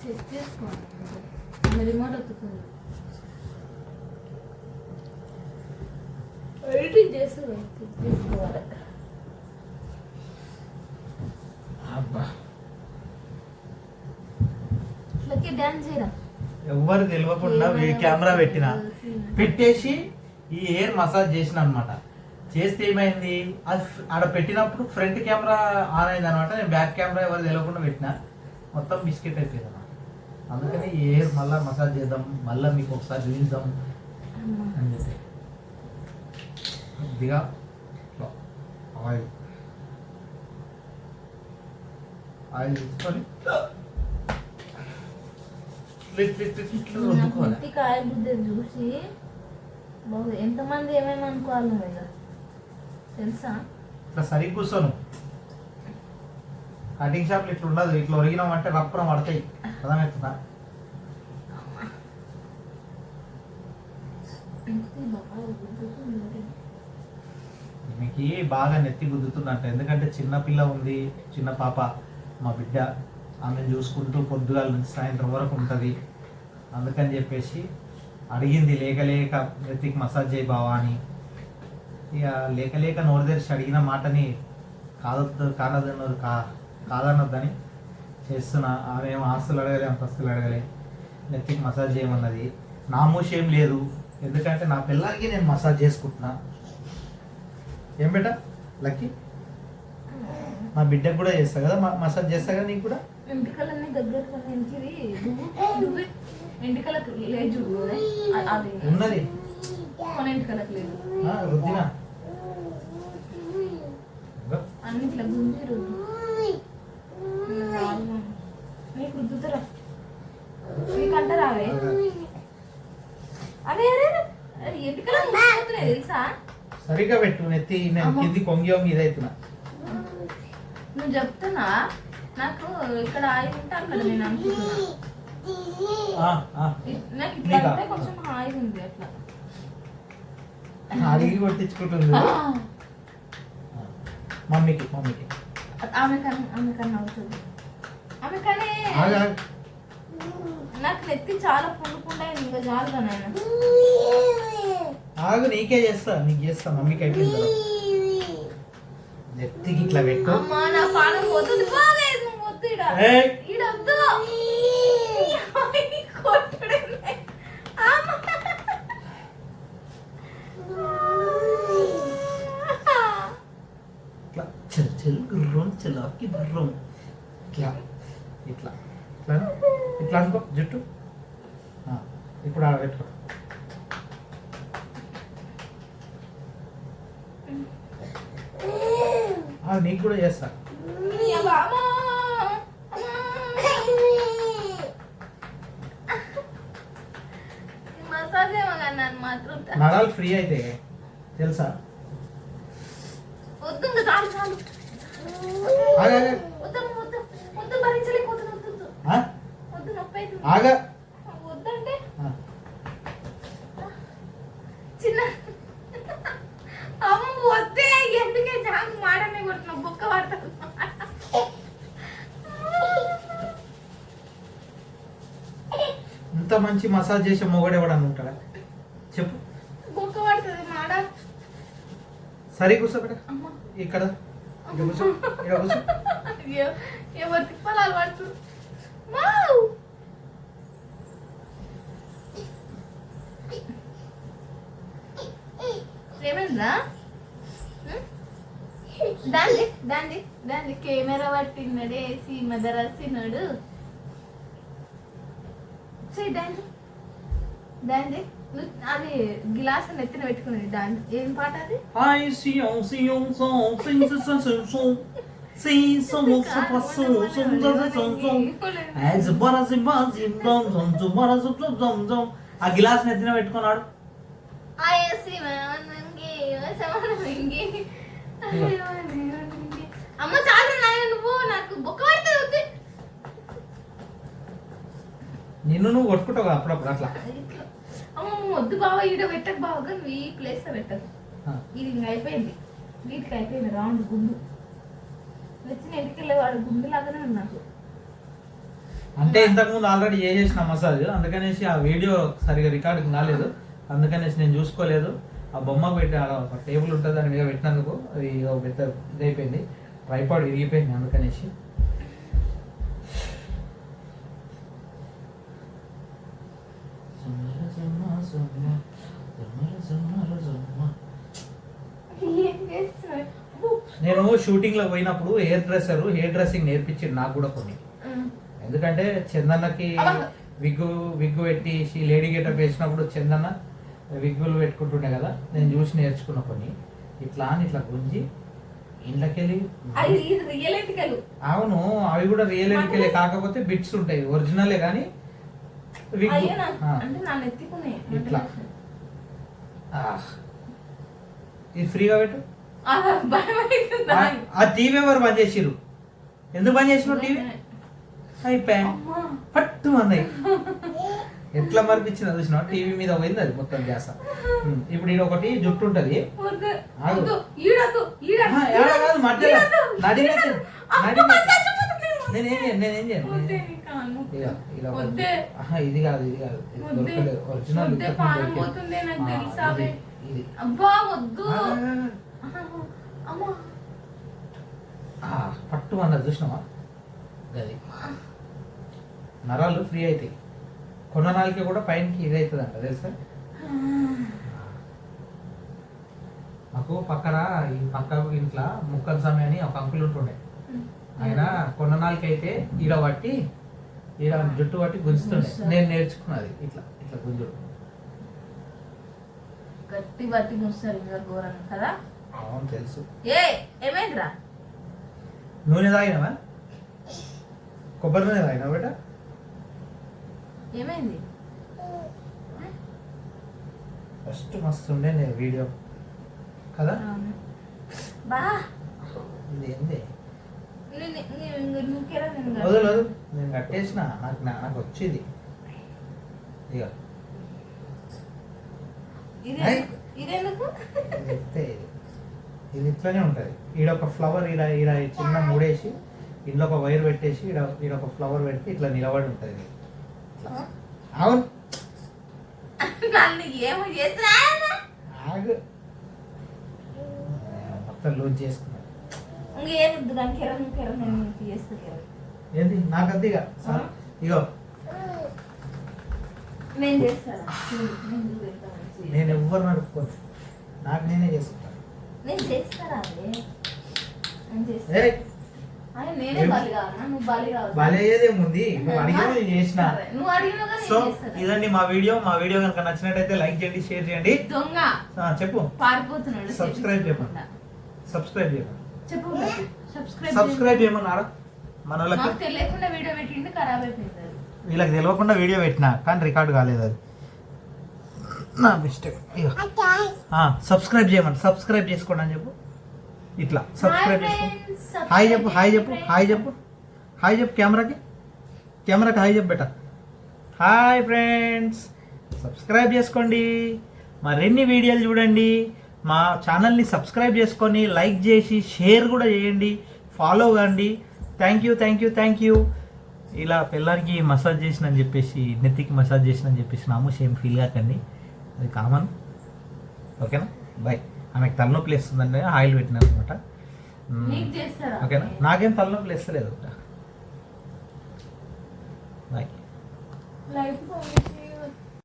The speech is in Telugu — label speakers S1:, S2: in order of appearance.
S1: చెక్ చేసుకోవాలి. రిమోట్ వస్తుంది ఎడిటింగ్ చేసి తీసుకోవాలి. ఇట్లకి డాన్స్ చేయరా
S2: ఎవ్వరు తెలియకుండా కెమెరా పెట్టేసి ఈ హెయిర్ మసాజ్ చేసిన అనమాట. చేస్తే ఏమైంది, అది ఆడ పెట్టినప్పుడు ఫ్రంట్ కెమెరా ఆన్ అయింది అనమాట. నేను బ్యాక్ కెమెరా ఎవరు తెలియకుండా పెట్టిన, మొత్తం బిస్కెట్ అయిపోయింది అనమాట. అందుకని ఈ హెయిర్ మళ్ళీ మసాజ్ చేద్దాం, మళ్ళీ మీకు ఒకసారి చూద్దాం అని చెప్పి కొద్దిగా ఆయిల్ ఆయిల్ తీసుకొని
S1: కాయ బుద్ధ చూసి ఎంతమంది ఏమేమి అనుకోవాలి ఇక తెలుసా.
S2: ఇట్లా సరిగ్గా కూర్చోను, కటింగ్ షాప్లు ఇట్లా ఉండదు. ఇట్లా ఒరిగినామంటే రప్పున పడతాయి, అర్థమవుతుందా? మీకు బాగా నెత్తి గుద్దుతుందంట. ఎందుకంటే చిన్న పిల్ల ఉంది, చిన్న పాప మా బిడ్డ, ఆమెను చూసుకుంటూ పొద్దుగాల నుంచి సాయంత్రం వరకు ఉంటుంది. అందుకని చెప్పేసి అడిగింది లేక లేక నెత్తికి మసాజ్ చేయి బావా అని. ఇక లేక లేక నోరు తెరిచి అడిగిన మాటని కాదన్నదని చేస్తున్నా. ఆమె ఏమో ఆస్తులు అడగలే, అంతస్తులు అడగలే, నెత్తికి మసాజ్ చేయమన్నది. నా మూసి ఏం లేదు, ఎందుకంటే నా పిల్లలకి నేను మసాజ్ చేసుకుంటున్నా. ఏం బేట లక్కీ, మా బిడ్డకు కూడా చేస్తా కదా మసాజ్ చేస్తా కదా. నీకు కూడా
S1: ఎంటికలన్నీ దగ్గర ఎంటికలకు లేదు
S2: ఉన్నది,
S1: ఎంటికలకు లేదు
S2: రుద్దినా
S1: అన్నిట్లా గుంజి రుద్దు. నీకు రుద్దుతారా, నీకంటారా అవే అరే అరే ఎంటికలకు తెలుసా.
S2: సరిగా పెట్టు, నెత్తి నేను కింది కొంగి వంగి ఇదవుతున్నా.
S1: నువ్వు చెప్తున్నా, నాకు ఇక్కడ హాయి ఉంటే అక్కడ నేను అనుకుంటున్నా. నాకు ఇట్లా అంటే కొంచెం హాయి ఉంది, అట్లా
S2: అడిగి కొట్టించుకుంటుంది మమ్మీకి.
S1: ఆమె కన్నా అవుతుంది, ఆమె కానీ నాకు నెత్తి చాలా పుండుకుండా ఇంకా చాలుగా నాయన.
S2: ఆగు, నీకే చేస్తా, నీకు చేస్తా. మమ్మీకి అయిపోయింది, నెత్తికి ఇట్లా పెట్టు.
S1: అమ్మా నా పానం పోతుంది, బాగలేదు నువ్వు వద్దు ఈడొద్దు.
S2: గుర్రం చెల్లాకి గుర్రం ఇట్లా ఇట్లా ఇట్లా ఇట్లా అనుకో జుట్టు. ఇప్పుడు ఆడ పెట్టుకో. నీకు కూడా చేస్తా. నరాలు ఫ్రీ అయితే తెలుసా.
S1: వద్దు చాలు చాలు, వద్దు భరించలేకపోతున్నా, వద్దు నొప్పి వద్దంటే చిన్న అమ్మ వద్దే. ఎందుకే జాంగ్ మాడనే కొడుతున్నావు, బొక్క పడతావు.
S2: ఇంత మంచి మసాజ్ చేసే మొగడెవడని ఉంటాడా చెప్పు.
S1: బొక్క పడుతుంది మాడ.
S2: సరే కూర్చోబెడ ఇక్కడ, కూర్చో ఇక్కడ కూర్చో.
S1: ఎవరు తిప్పాలి పడుతు. ఏమైందా దాన్ని దాన్ని దాన్ని కెమెరా పట్టినాడే సీమ రాసినాడు. దాన్ని దాన్ని అది గిలాస్ నెత్తిన పెట్టుకునేది. దాన్ని ఏం పాట అది?
S2: ఆ గిలాస్ నెత్తిన పెట్టుకున్నాడు.
S1: అమ్మ చాలు నాయన, నువ్వు నాకు బొక్క పడుతుంది.
S2: నిన్ను నువ్వు కొట్టుకుంటావు అప్పుడప్పుడు అట్లా.
S1: అమ్మ వద్దు బావ, ఈడ పెట్టకు బావ, కానీ ఈ ప్లేస్ లో పెట్టకు. ఇది ఇంకా అయిపోయింది, వీటికి అయిపోయింది రౌండ్ గుండు. వచ్చిన ఎన్నికల్లో వాడు గుండు లాగానే ఉన్నాడు.
S2: అంటే ఇంతకుముందు ఆల్రెడీ చేసేసిన మసాజ్, అందుకనేసి ఆ వీడియో సరిగా రికార్డింగ్ కాలేదు, అందుకనేసి నేను చూసుకోలేదు. ఆ బొమ్మ పెట్టి ఆడ ఒక టేబుల్ ఉంటుంది దాని మీద పెట్టినందుకు అది ఒక పెద్ద ఇదైపోయింది, ట్రైపాడ్ విరిగిపోయింది అందుకనేసి. నేను షూటింగ్ లో పోయినప్పుడు హెయిర్ డ్రెస్సింగ్ నేర్పించింది నాకు కూడా కొన్ని. ఎందుకంటే చందన్నకి విగ్గు పెట్టి లేడీ గెటప్ వేసినప్పుడు చందన్న విగ్గులు పెట్టుకుంటుండే కదా, నేను చూసి నేర్చుకున్న కొన్ని. ఇట్లా అని ఇట్లా గుంజి ఇంట్లోకెళ్ళి. అవును, అవి కూడా రియల్ ఎన్నికలే, కాకపోతే బిట్స్ ఉంటాయి ఒరిజినలే కానీ ఇట్లా. ఇది ఫ్రీగా పెట్టు. ఆ టీవీ ఎవరు బంద్ చేసిర్రు? ఎందుకు బంద్ చేసినావు టీవీ? అయిపోయా పట్టు అన్నాయి. ఎట్లా మరిపించింది చూసినావు? టీవీ మీద పోయింది అది మొత్తం గ్యాస్. ఇప్పుడు ఇది ఒకటి జుట్టు ఉంటది, నేనేం చేయను. ఇది కాదు దొరకలేదు ఒరిజినల్. పట్టు అన్నది చూసినావా? అది నరాలు ఫ్రీ అవుతాయి. కొన్న నాలుకే కూడా పైనకి ఇది అవుతుంది అంట తెలుసా? మాకు పక్కన ఈ పక్క ఇంట్లో ముక్కల సమయం అని ఒక అంకుల్ ఉంటుండే. ఆయన కొన్న నాలుగు అయితే ఈడ పట్టి ఈడ జుట్టు పట్టి గుంజుతుండే. నేను నేర్చుకున్నది ఇట్లా ఇట్లా గుంజుడు.
S1: గట్టి బట్టి ముస్తారు ఇంకా ఘోరంగా కదా.
S2: అవును తెలుసు.
S1: ఏమైందిరా?
S2: నూనె తాగినావా? కొబ్బరి నూనె తాగినావా బేట?
S1: ఏమైంది?
S2: ఫస్ట్ మస్తు ఉండే నేను వీడియో కదా.
S1: బా
S2: ఇది ఏంది?
S1: నువ్వు
S2: వదలదు, నేను కట్టేసిన. నాకు వచ్చింది ఇక ఇది ఇట్లానే ఉంటుంది. ఈడొక ఫ్లవర్ ఈడ చిన్న మూడేసి ఇంట్లో ఒక వైర్ పెట్టేసి ఈడొక ఫ్లవర్ పెట్టి ఇట్లా నిలబడి ఉంటుంది. అవును ఆగు, మొత్తం లూజ్ చేసుకున్నాను. ఏంది నాకు అద్దిగా ఇగో నేను ఎవ్వరు నడుపుకోను, నాకు నేనే చేసుకుంటాను. బలేదేముంది, నువ్వు అడిగినా నేను చేసిన. సో ఇదండి మా వీడియో కనుక నచ్చినట్టయితే లైక్ చేయండి, షేర్ చేయండి. చెప్పు. సబ్స్క్రైబ్ చేయమన్నా సబ్స్క్రైబ్ చేయమన్నారా? మన వీళ్ళకి తెలియకుండా వీడియో పెట్టినా కానీ రికార్డు కాలేదు, అది నా మిస్టేక్. సబ్స్క్రైబ్ చేయమని సబ్స్క్రైబ్ చేసుకోండి అని చెప్పు. ఇట్లా సబ్స్క్రైబ్ చేసుకోండి. హాయ్ చెప్పు కెమెరాకి హాయ్ చెప్పు బెట. హాయ్ ఫ్రెండ్స్, సబ్స్క్రైబ్ చేసుకోండి, మరిన్ని వీడియోలు చూడండి. మా ఛానల్ని సబ్స్క్రైబ్ చేసుకొని లైక్ చేసి షేర్ కూడా చేయండి, ఫాలో కండి. Thank you. ఇలా పిల్లలకి మసాజ్ చేసినని చెప్పేసి, నెత్తికి మసాజ్ చేసినని చెప్పేసి నాము సేమ్ ఫీల్ కాకండి, అది కామన్. ఓకేనా? బాయ్. ఆమెకు తలనొప్పి లేస్తుందండి, ఆయిల్ పెట్టినాను అనమాట. ఓకేనా? నాకేం తలనొప్పి లేస్తలేదు. బాయ్.